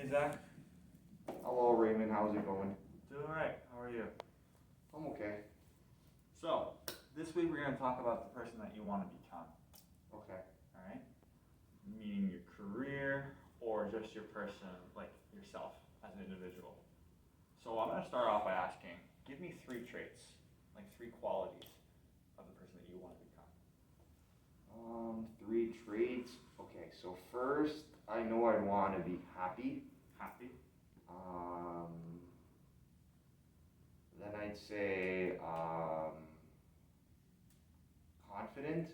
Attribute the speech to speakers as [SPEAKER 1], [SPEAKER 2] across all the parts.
[SPEAKER 1] Hey Zach,
[SPEAKER 2] Hello, Raymond. How's it going?
[SPEAKER 1] doing alright. How are you?
[SPEAKER 2] I'm okay.
[SPEAKER 1] So, this week we're going to talk about the person that you want to become.
[SPEAKER 2] Okay.
[SPEAKER 1] Alright? Meaning your career or just your person, like yourself as an individual. So, I'm going to start off by asking give me three traits, like three qualities of the person that you want to become.
[SPEAKER 2] Three traits. Okay, so first, I know I'd want to be happy.
[SPEAKER 1] Happy?
[SPEAKER 2] Um, then I'd say confident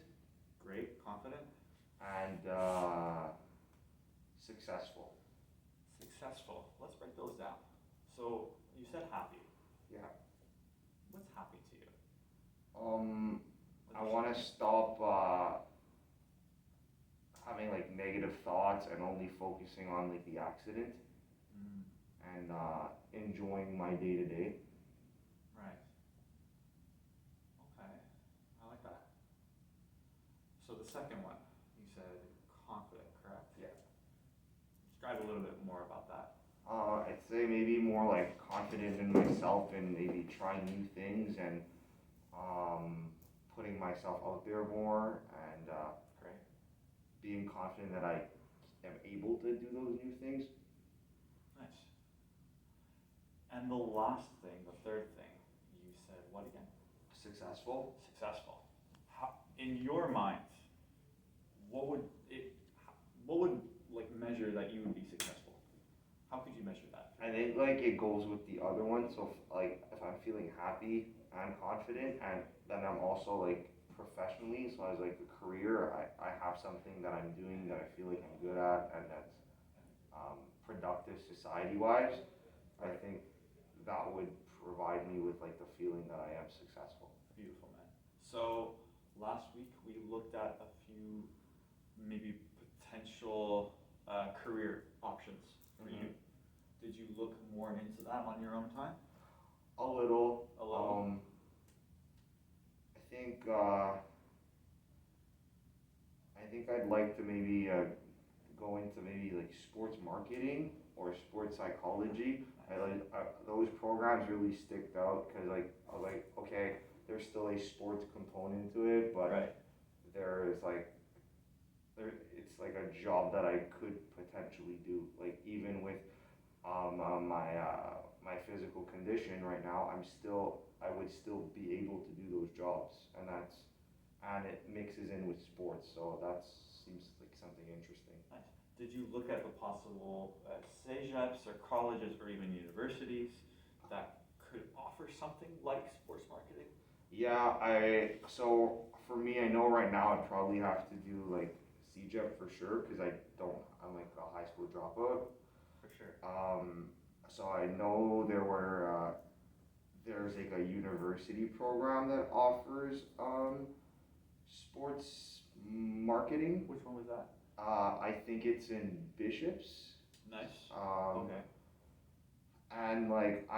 [SPEAKER 1] Great. Confident?
[SPEAKER 2] and successful.
[SPEAKER 1] Successful. Let's break those down. So, you said happy.
[SPEAKER 2] Yeah.
[SPEAKER 1] What's happy to you?
[SPEAKER 2] I want to stop having like negative thoughts and only focusing on like the accident
[SPEAKER 1] Mm,
[SPEAKER 2] and enjoying my day to day.
[SPEAKER 1] right. Okay. I like that. So the second one, you said confident, correct?
[SPEAKER 2] Yeah.
[SPEAKER 1] Describe a little bit more about that.
[SPEAKER 2] I'd say maybe more like confident in myself and maybe trying new things and um, putting myself out there more and
[SPEAKER 1] Great.
[SPEAKER 2] being confident that I am able to do those new things.
[SPEAKER 1] Nice. And the last thing, the third thing, you said what again?
[SPEAKER 2] Successful.
[SPEAKER 1] Successful. How, in your mind, what would it, what would like measure that you would be successful? How could you measure that?
[SPEAKER 2] I think like it goes with the other one. So if I'm feeling happy and confident, and then I'm also like professionally, so as like a career, I have something that I'm doing that I feel like I'm good at and that's productive society wise. I
[SPEAKER 1] Right.
[SPEAKER 2] think that would provide me with like the feeling that I am successful.
[SPEAKER 1] Beautiful, man. So last week we looked at a few maybe potential career options for
[SPEAKER 2] Hmm.
[SPEAKER 1] you. Did you look more into that on your own time?
[SPEAKER 2] A little.
[SPEAKER 1] A little.
[SPEAKER 2] I think I'd like to maybe go into maybe like sports marketing or sports psychology. I
[SPEAKER 1] Nice.
[SPEAKER 2] like those programs really sticked out because like I was like okay, there's still a sports component to it, but
[SPEAKER 1] Right.
[SPEAKER 2] there is like it's like a job that I could potentially do. Like even with my physical condition right now, I would still be able to do those jobs, and it mixes in with sports, so that seems like something interesting.
[SPEAKER 1] Nice. Did you look at the possible CEGEPs or colleges or even universities that could offer something like sports marketing?
[SPEAKER 2] Yeah, I so for me, I know right now I'd probably have to do like CJEP for sure because I'm like a high school dropout.
[SPEAKER 1] For sure.
[SPEAKER 2] So I know there's like a university program that offers sports marketing.
[SPEAKER 1] Which one was that?
[SPEAKER 2] I think it's in Bishops.
[SPEAKER 1] Nice.
[SPEAKER 2] Um,
[SPEAKER 1] Okay.
[SPEAKER 2] and like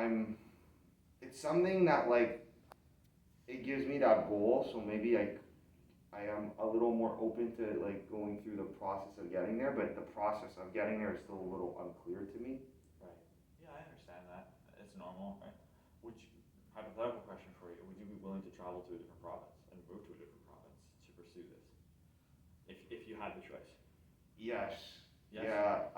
[SPEAKER 2] it's something that like it gives me that goal. So maybe I am a little more open to like going through the process of getting there, but the process of getting there is still a little unclear to me.
[SPEAKER 1] Right. Yeah, I understand that. It's normal, right? Would you, hypothetical question for you, would you be willing to travel to a different province and move to a different province to pursue this? If you had the choice.
[SPEAKER 2] Yes.
[SPEAKER 1] Yes?
[SPEAKER 2] Yeah.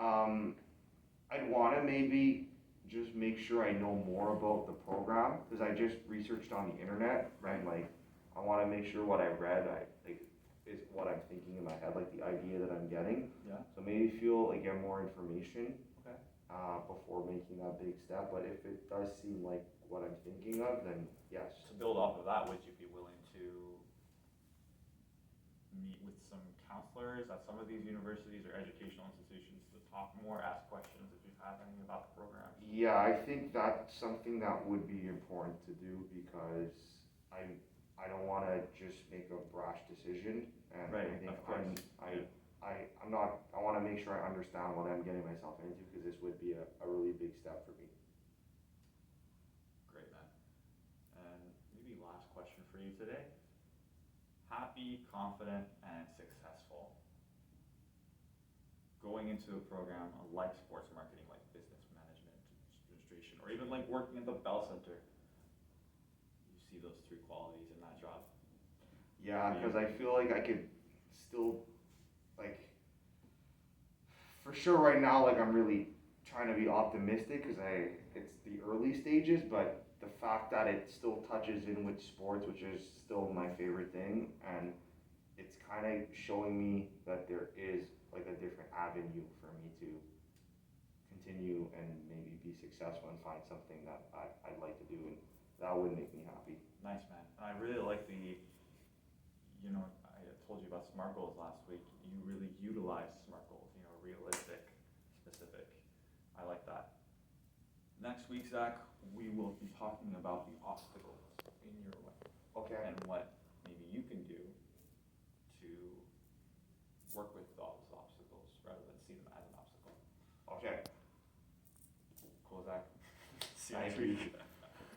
[SPEAKER 2] I'd want to maybe just make sure I know more about the program because I just researched on the internet
[SPEAKER 1] Right.
[SPEAKER 2] and like I want to make sure what I read I like is what I'm thinking in my head, like the idea that I'm getting.
[SPEAKER 1] Yeah?
[SPEAKER 2] So maybe feel like get more information
[SPEAKER 1] Okay.
[SPEAKER 2] before making that big step. But if it does seem like what I'm thinking of, then yes.
[SPEAKER 1] To build off of that, would you be willing to meet with some counselors at some of these universities or educational institutions to talk more, ask questions if you have any about the programs?
[SPEAKER 2] Yeah, I think that's something that would be important to do because I don't want to just make a brash decision, and
[SPEAKER 1] Right,
[SPEAKER 2] I think
[SPEAKER 1] of course. Yeah.
[SPEAKER 2] I'm not. I want to make sure I understand what I'm getting myself into because this would be a really big step for me.
[SPEAKER 1] Great, man. And maybe last question for you today. Happy, confident, and successful. Going into a program like sports marketing, like administration, or even like working at the Bell Center. You see those three qualities in that job.
[SPEAKER 2] Yeah, because I feel like I could still, like, for sure right now, like I'm really trying to be optimistic because it's the early stages, but the fact that it still touches in with sports, which is still my favorite thing, and it's kind of showing me that there is like a different avenue for me to continue and maybe be successful and find something that I'd like to do, and that would make me happy.
[SPEAKER 1] Nice, man. And I really like you know, I told you about SMART goals last week. You really utilize SMART goals, you know, realistic, specific. I like that. Next week, Zach, we will be talking about the obstacles in your way
[SPEAKER 2] Okay.
[SPEAKER 1] and what maybe you can do to work with those obstacles rather than see them as an obstacle.
[SPEAKER 2] Okay.
[SPEAKER 1] Cool, Zach. See you
[SPEAKER 2] Thank
[SPEAKER 1] next
[SPEAKER 2] you.
[SPEAKER 1] week.